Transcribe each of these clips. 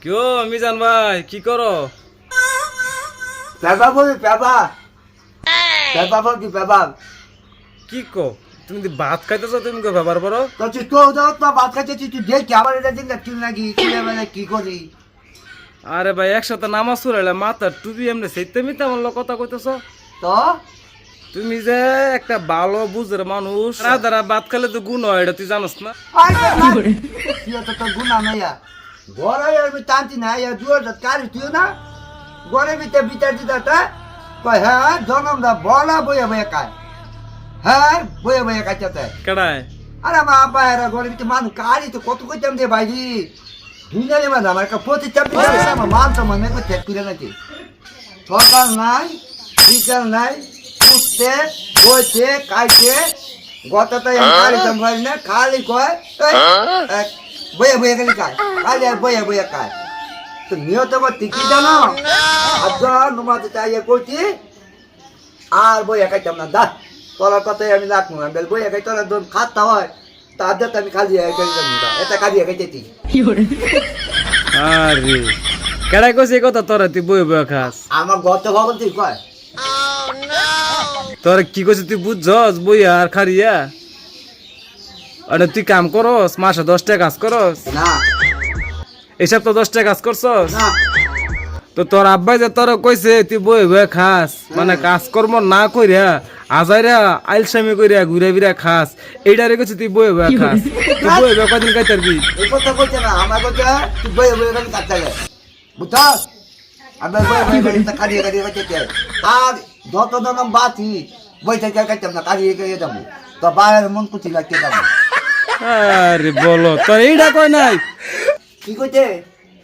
কেউ মিজান ভাই কি করো? পেপা বলি পেপা পেপা বল কি পেপা কি কো তুমি ভাত খাইতেছ? তুমি কো ব্যাপার করো তো তুই তো যাও তো ভাত খাইতে তুই দেখি আবার এটা দিন তুই নাকি মানে কি করি? আরে ভাই একসাথে নামাজ পড়াইলে মাথা টুপি এমনি সেইতে মিতে আমার লগে কথা কইতেছ। তো তুমি যে একটা ভালো বুঝের মানুষ, রাধারা ভাত খাইলে তো গুণ হয়, এটা তুই জানোস না? তুই তো গুণা নাই ঘরে আমি টানছি না দুয়ার কারি তুই না ঘরে ভিতরে বিচার দিতা হ্যাঁ জনমরা বলা বইয়া বইয়া খায় হ্যাঁ বইয়া বইয়া খাইতে কেডায়? আরে আমার আব্বা এরা ঘরে ভিতরে মানুষ কারি তো কত কইতাম দে ভাইজি দুনিয়ারে মানে আমার একটা প্রতি চাপি আমার মান তো মনে করে ঠেক করে নাকি সরকার নাই বিচার নাই উঠতে বইতে খাইতে গতটাই আমি কারিতাম ভাই না খালি কয় বইয়া বইয়া খালি খায় খালি আর বইয়া বইয়া খায় তো নিয়ত আমার টিকি জানো আজকাল নমাজ চাইয়ে করছি আর বইয়া খাইতাম না দা তোলার কথাই আমি রাখবো না বইয়া খাই তোলা খাতটা হয় তাদের আমি খালি খাইতাম না এটা কালিয়া খাইতেছি আরে কেডাই কইছে এই কথা তোরা তুই বই বই খাস? আমার গত ভবন তুই কয় তোরা কি কইছে তুই বুঝছস বই আর খারিয়া? আরে তুই কাম করস, মাসে 10 টাকা কাজ করস, না এসব তো 10 টাকা কাজ করছস। না তো তোর আব্বাই যে তোর কইছে তুই বই বই খাস, মানে কাজকর্ম না কইরা আজাইরা আইলসামি কইরা ঘুরে ফিরা খাস, এইটারে কইছে তুই বই বই খাস। তুই বই বই কদিন খাইতে পারবি? এই কথা বলছে না আমার কথা তুই বইয়া বইয়া খালি কাটতে যায় বুঝছস আমরা বইয়া বইয়া খালি কাটিয়ে কাটিয়ে খাইতে আর যত জনম বাঁচি বই থেকে খাইতাম না কাটিয়ে খাইয়ে যাবো তো বাইরের মন কুচি লাগতে যাবো আরে বলো তোর এইটা কই নাই? কি কইতে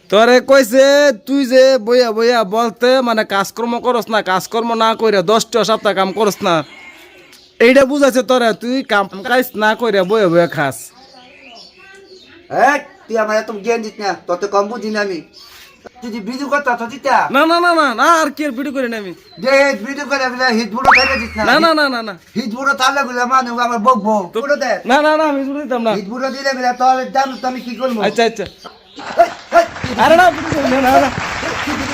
তোরে কইছে তুই যে বইয়া বইয়া বলতে মানে কাজকর্ম করস না, কাজকর্ম না কইরা 10টা সপ্তাহ কাম করস না, এইটা বুঝাইছে তোরা তুই কাম কাজ না কইরা বইয়া বইয়া খাস। এই তুই আমার এত জ্ঞান দিস না তত কম বুঝি না আমি তুই যে ভিডিও করতে তো দিতা না না না না না আর কি আর ভিডিও করে আমি যে ভিডিও করে হিট বুড়ো খাইলে দিস না না না না না হিট বুড়ো তাহলে গুলো মানুষ আমার বকবো বুড়ো দে না না না আমি শুনে দিতাম না। হিট বুড়ো দিলে গুলো তাহলে জানো তো আমি কি করবো আচ্ছা আচ্ছা এই, এই, আরে না ভিডিও করে না না